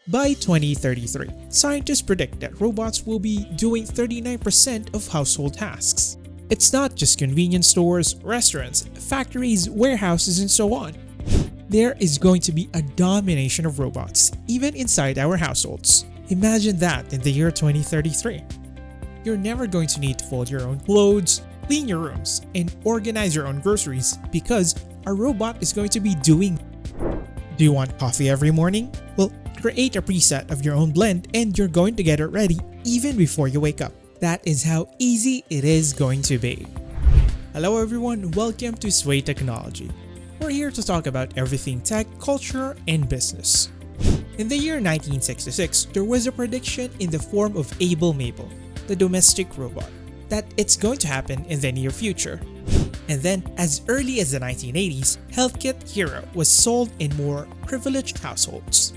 By 2033, scientists predict that robots will be doing 39% of household tasks. It's not just convenience stores, restaurants, factories, warehouses, and so on. There is going to be a domination of robots, even inside our households. Imagine that in the year 2033. You're never going to need to fold your own clothes, clean your rooms, and organize your own groceries because a robot is going to be doing. Do you want coffee every morning? Well, create a preset of your own blend and you're going to get it ready even before you wake up. That is how easy it is going to be. Hello everyone, welcome to Sway Technology. We're here to talk about everything tech, culture, and business. In the year 1966, there was a prediction in the form of Able Mabel, the domestic robot, that it's going to happen in the near future. And then, as early as the 1980s, HealthKit Hero was sold in more privileged households.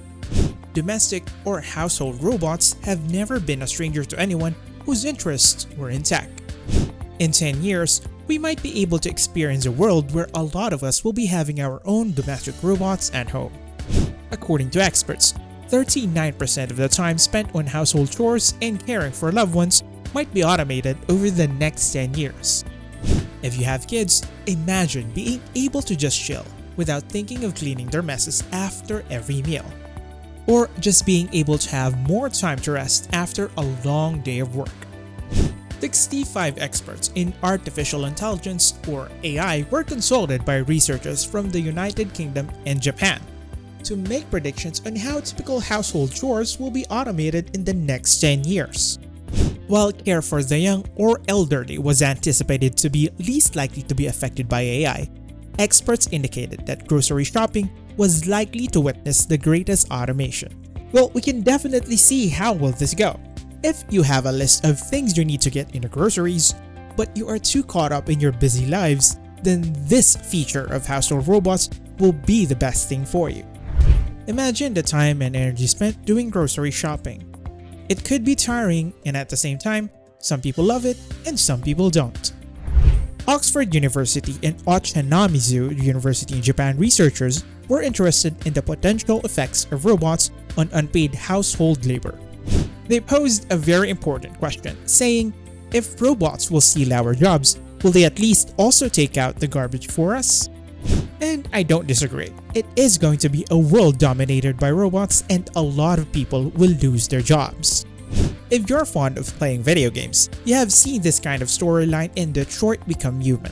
Domestic or household robots have never been a stranger to anyone whose interests were in tech. In 10 years, we might be able to experience a world where a lot of us will be having our own domestic robots at home. According to experts, 39% of the time spent on household chores and caring for loved ones might be automated over the next 10 years. If you have kids, imagine being able to just chill without thinking of cleaning their messes after every meal. Or just being able to have more time to rest after a long day of work. 65 experts in artificial intelligence, or AI, were consulted by researchers from the United Kingdom and Japan to make predictions on how typical household chores will be automated in the next 10 years. While care for the young or elderly was anticipated to be least likely to be affected by AI, experts indicated that grocery shopping was likely to witness the greatest automation. Well, we can definitely see how will this go. If you have a list of things you need to get in the groceries, but you are too caught up in your busy lives, then this feature of household robots will be the best thing for you. Imagine the time and energy spent doing grocery shopping. It could be tiring, and at the same time, some people love it and some people don't. Oxford University and Ochanomizu University in Japan researchers were interested in the potential effects of robots on unpaid household labor. They posed a very important question, saying, if robots will steal our jobs, will they at least also take out the garbage for us? And I don't disagree. It is going to be a world dominated by robots and a lot of people will lose their jobs. If you're fond of playing video games, you have seen this kind of storyline in Detroit Become Human.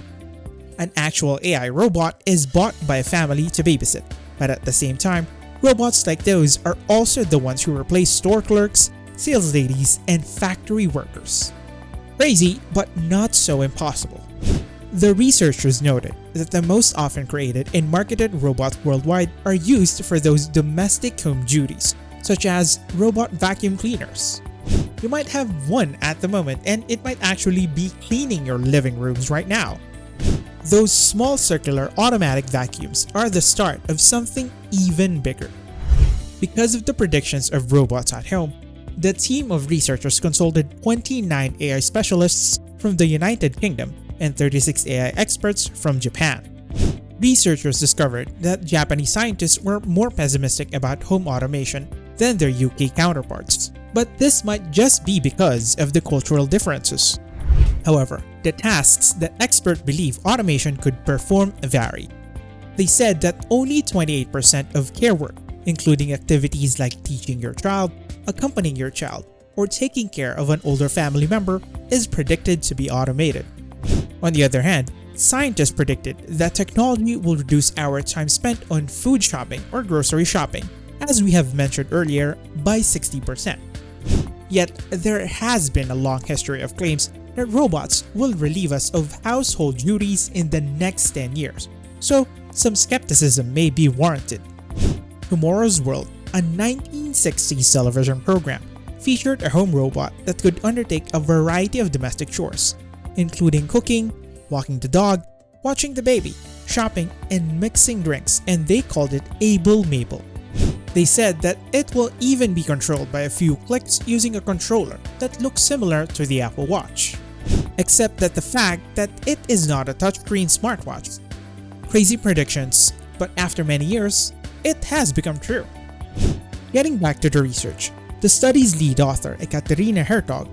An actual AI robot is bought by a family to babysit, but at the same time, robots like those are also the ones who replace store clerks, sales ladies, and factory workers. Crazy, but not so impossible. The researchers noted that the most often created and marketed robots worldwide are used for those domestic home duties, such as robot vacuum cleaners. You might have one at the moment and it might actually be cleaning your living rooms right now. Those small circular automatic vacuums are the start of something even bigger. Because of the predictions of robots at home, the team of researchers consulted 29 AI specialists from the United Kingdom and 36 AI experts from Japan. Researchers discovered that Japanese scientists were more pessimistic about home automation than their UK counterparts, but this might just be because of the cultural differences. However, the tasks that experts believe automation could perform vary. They said that only 28% of care work, including activities like teaching your child, accompanying your child, or taking care of an older family member, is predicted to be automated. On the other hand, scientists predicted that technology will reduce our time spent on food shopping or grocery shopping, as we have mentioned earlier, by 60%. Yet, there has been a long history of claims that robots will relieve us of household duties in the next 10 years, so some skepticism may be warranted. Tomorrow's World, a 1960s television program, featured a home robot that could undertake a variety of domestic chores, including cooking, walking the dog, watching the baby, shopping, and mixing drinks, and they called it Able Mabel. They said that it will even be controlled by a few clicks using a controller that looks similar to the Apple Watch, except that the fact that it is not a touchscreen smartwatch. Crazy predictions, but after many years, it has become true. Getting back to the research, the study's lead author, Ekaterina Hertog,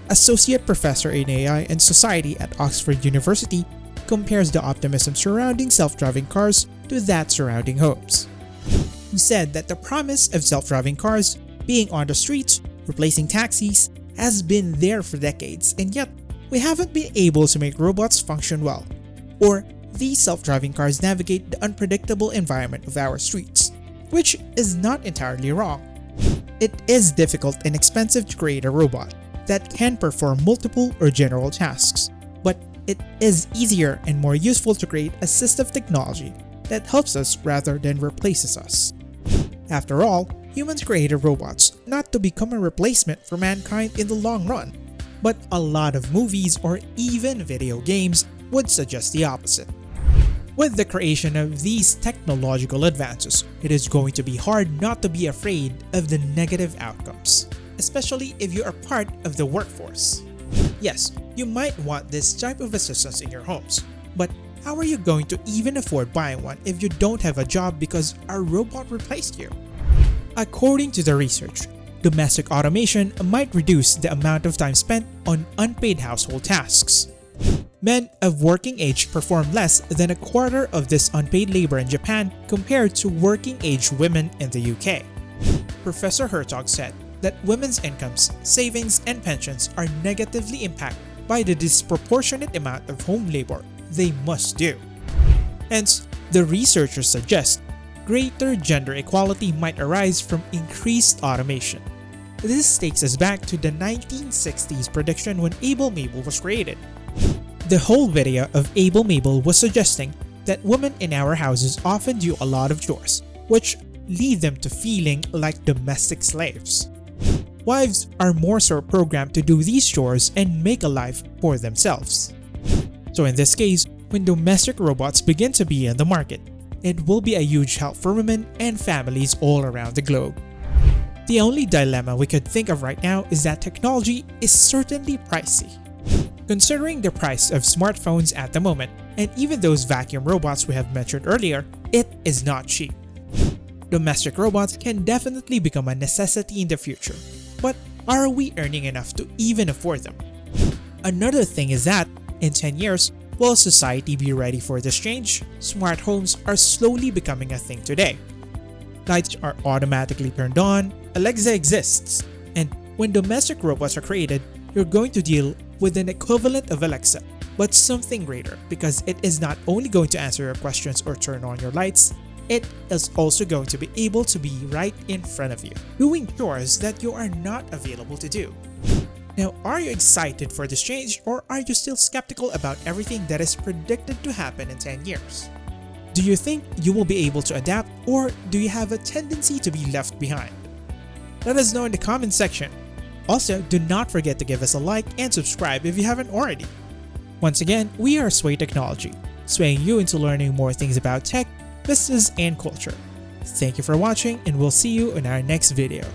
associate professor in AI and society at Oxford University, compares the optimism surrounding self-driving cars to that surrounding homes. He said that the promise of self-driving cars being on the streets, replacing taxis, has been there for decades, and yet we haven't been able to make robots function well, or these self-driving cars navigate the unpredictable environment of our streets, which is not entirely wrong. It is difficult and expensive to create a robot that can perform multiple or general tasks, but it is easier and more useful to create assistive technology that helps us rather than replaces us. After all, humans created robots not to become a replacement for mankind in the long run, but a lot of movies or even video games would suggest the opposite. With the creation of these technological advances, it is going to be hard not to be afraid of the negative outcomes, especially if you are part of the workforce. Yes, you might want this type of assistance in your homes, but how are you going to even afford buying one if you don't have a job because a robot replaced you? According to the research, domestic automation might reduce the amount of time spent on unpaid household tasks. Men of working age perform less than a quarter of this unpaid labor in Japan compared to working-age women in the UK. Professor Hertog said that women's incomes, savings, and pensions are negatively impacted by the disproportionate amount of home labor they must do. Hence, the researchers suggest greater gender equality might arise from increased automation. This takes us back to the 1960s prediction when Able Mabel was created. The whole video of Able Mabel was suggesting that women in our houses often do a lot of chores, which lead them to feeling like domestic slaves. Wives are more so programmed to do these chores and make a life for themselves. So in this case, when domestic robots begin to be in the market, it will be a huge help for women and families all around the globe. The only dilemma we could think of right now is that technology is certainly pricey. Considering the price of smartphones at the moment, and even those vacuum robots we have mentioned earlier, it is not cheap. Domestic robots can definitely become a necessity in the future, but are we earning enough to even afford them? Another thing is that, in 10 years, will society be ready for this change? Smart homes are slowly becoming a thing today. Lights are automatically turned on, Alexa exists, and when domestic robots are created, you're going to deal with an equivalent of Alexa, but something greater, because it is not only going to answer your questions or turn on your lights, it is also going to be able to be right in front of you, doing chores that you are not available to do. Now, are you excited for this change, or are you still skeptical about everything that is predicted to happen in 10 years? Do you think you will be able to adapt, or do you have a tendency to be left behind? Let us know in the comment section. Also, do not forget to give us a like and subscribe if you haven't already. Once again, we are Sway Technology, swaying you into learning more things about tech, business, and culture. Thank you for watching, and we'll see you in our next video.